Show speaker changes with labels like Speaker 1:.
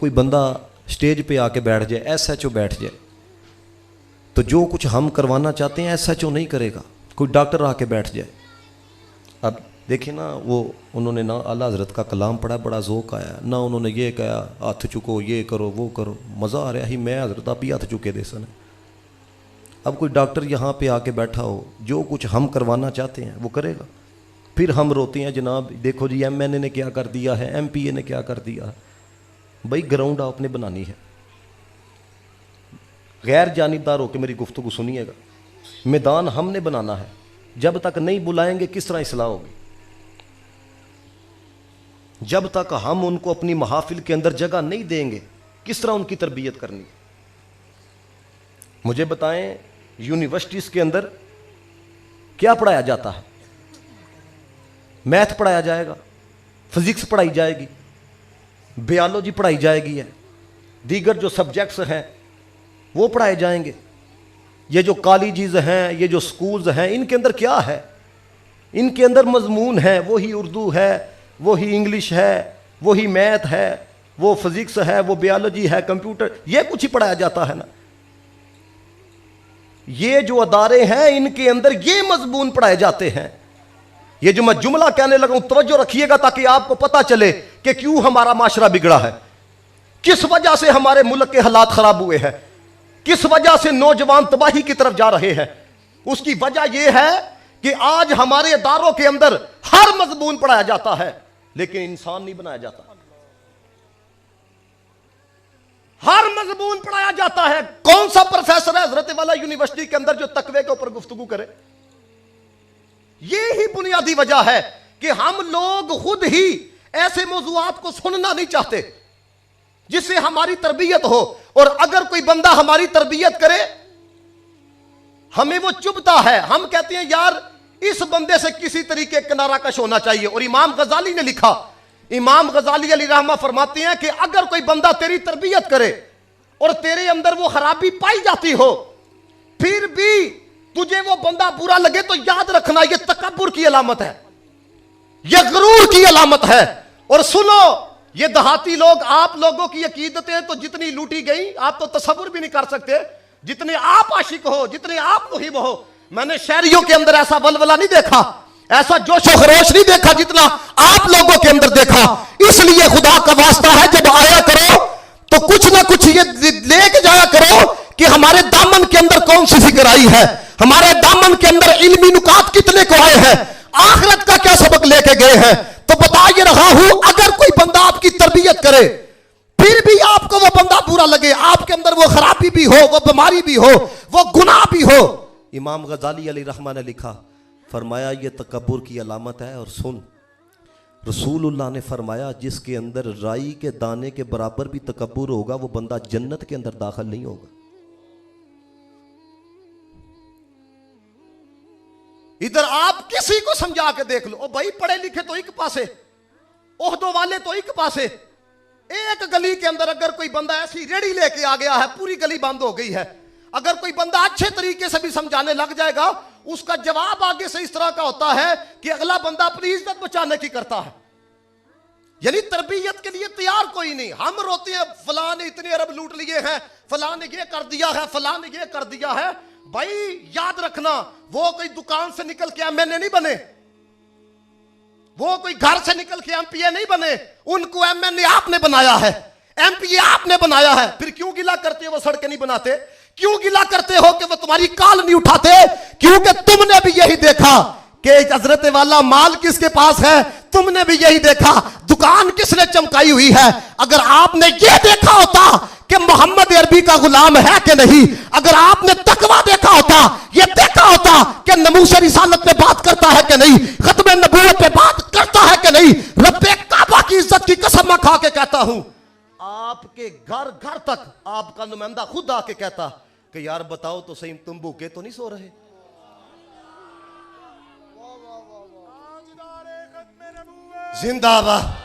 Speaker 1: कोई बंदा स्टेज पे आके बैठ जाए, SHO बैठ जाए, तो जो कुछ हम करवाना चाहते हैं SHO नहीं करेगा। कोई डॉक्टर आके बैठ जाए, अब देखिए ना, वो उन्होंने ना आला हज़रत का कलाम पढ़ा, बड़ा ज़ोक आया ना, उन्होंने ये कहा हाथ चुको, ये करो वो करो, मज़ा आ रहा ही, मैं हज़रत आप ही हाथ चुके दे सन। अब कोई डॉक्टर यहाँ पे आके बैठा हो, जो कुछ हम करवाना चाहते हैं वो करेगा। फिर हम रोते हैं जनाब देखो जी MNA ने क्या कर दिया है, MPA ने क्या कर दिया है। भाई ग्राउंड आपने बनानी है, गैर जानिबदार होकर मेरी गुफ्तगू सुनिएगा। मैदान हमने बनाना है, जब तक नहीं बुलाएंगे किस तरह इस्लाह होगी? जब तक हम उनको अपनी महाफिल के अंदर जगह नहीं देंगे किस तरह उनकी तरबियत करनी? मुझे बताएं, यूनिवर्सिटीज के अंदर क्या पढ़ाया जाता है? मैथ पढ़ाया जाएगा, फिजिक्स पढ़ाई जाएगी, बायोलॉजी पढ़ाई जाएगी है, दीगर जो सब्जेक्ट्स हैं वो पढ़ाए जाएंगे। ये जो कॉलेजेस हैं, ये जो स्कूल्स हैं, इनके अंदर क्या है? इनके अंदर मजमून है, वही उर्दू है, वही इंग्लिश है, वही मैथ है, वो फिजिक्स है, वो बायोलॉजी है, कंप्यूटर, ये कुछ ही पढ़ाया जाता है ना। ये जो अदारे हैं इनके अंदर ये मजमून पढ़ाए जाते हैं। ये जो मैं जुमला कहने लगा हूं तवज्जो रखिएगा ताकि आपको पता चले कि क्यों हमारा माशरा बिगड़ा है, किस वजह से हमारे मुल्क के हालात खराब हुए हैं, किस वजह से नौजवान तबाही की तरफ जा रहे हैं। उसकी वजह यह है कि आज हमारे अदारों के अंदर हर मजमून पढ़ाया जाता है लेकिन इंसान नहीं बनाया जाता। हर मजमून पढ़ाया जाता है। कौन सा प्रोफेसर है हजरत वाला यूनिवर्सिटी के अंदर जो तकवे के ऊपर गुफ्तगू करे? यह ही बुनियादी वजह है कि हम लोग खुद ही ऐसे मौजूआत को सुनना नहीं चाहते जिससे हमारी तरबियत हो। और अगर कोई बंदा हमारी तरबियत करे हमें वो चुभता है, हम कहते हैं यार इस बंदे से किसी तरीके किनारा कश होना चाहिए। और इमाम गजाली ने लिखा, इमाम गजाली अली रहमा फरमाते हैं कि अगर कोई बंदा तेरी तरबियत करे और तेरे अंदर वो खराबी पाई जाती हो फिर भी तुझे वो बंदा बुरा लगे तो याद रखना ये तकब्बुर की अलामत है, ये गुरूर की अलामत है। और सुनो, ये देहाती लोग, आप लोगों की अकीदतें तो जितनी लूटी गई आप तो तसव्वुर भी नहीं कर सकते। जितने आप आशिक हो, जितने आप मुहिब हो, मैंने शहरियों के अंदर ऐसा वलवला नहीं देखा, ऐसा जोशो खरोश नहीं देखा जितना आप लोगों के अंदर देखा। इसलिए खुदा का वास्ता है जब आया करो तो कुछ ना कुछ ये लेके जाया करो कि हमारे दामन के अंदर कौन सी फिक्र आई है, हमारे दामन के अंदर इल्मी नुकात कितने को आए हैं, आखिरत का क्या सबक लेके गए हैं। तो बता ये रहा हूं, अगर कोई बंदा आपकी तरबियत करे फिर भी आपको वो बंदा बुरा लगे, आपके अंदर वो खराबी भी हो, वो बीमारी भी हो, वो गुनाह भी हो, इमाम गजाली अली रहमान ने लिखा, फरमाया ये तकब्बुर की अलामत है। और सुन, रसूलुल्लाह ने फरमाया जिसके अंदर राई के दाने के बराबर भी तकब्बुर होगा वो बंदा जन्नत के अंदर दाखिल नहीं होगा। इधर आप किसी को समझा के देख लो, ओ भाई पढ़े लिखे तो एक पासे, ओहदों वाले तो एक पासे। एक गली के अंदर अगर कोई बंदा ऐसी रेड़ी लेके आ गया है, पूरी गली बंद हो गई है, अगर कोई बंदा अच्छे तरीके से भी समझाने लग जाएगा उसका जवाब आगे से इस तरह का होता है कि अगला बंदा अपनी इज्जत बचाने की करता है, यानी तरबियत के लिए तैयार कोई नहीं। हम रोते हैं फलां ने इतने अरब लूट लिए हैं, फलां ने ये कर दिया है, फलां ने ये कर दिया है। भाई याद रखना, वो कोई दुकान से निकल के MNA नहीं बने, वो कोई घर से निकल के MPA नहीं बने, उनको MNA आपने बनाया है, MPA आपने बनाया है। फिर क्यों गिला करते हो वो सड़कें नहीं बनाते? क्यों गिला करते हो कि वो तुम्हारी काल नहीं उठाते? क्योंकि तुमने भी यही देखा कि हजरत वाला माल किसके पास है, तुमने भी यही देखा दुकान किसने चमकाई हुई है। अगर आपने ये देखा होता कि मोहम्मद अरबी का गुलाम है कि नहीं, अगर आपने तकवा देखा होता, ये देखा होता कि नमूस रिसालत पे बात करता है कि नहीं, खत्म नबूवत पे बात करता है कि नहीं, रब्बे काबा की इज्जत की कसम खा के कहता हूं आपके घर घर तक आपका नुमाइंदा खुद आके कहता कि यार बताओ तो सही, तुम भूखे तो नहीं सो रहे? जिंदाबाद।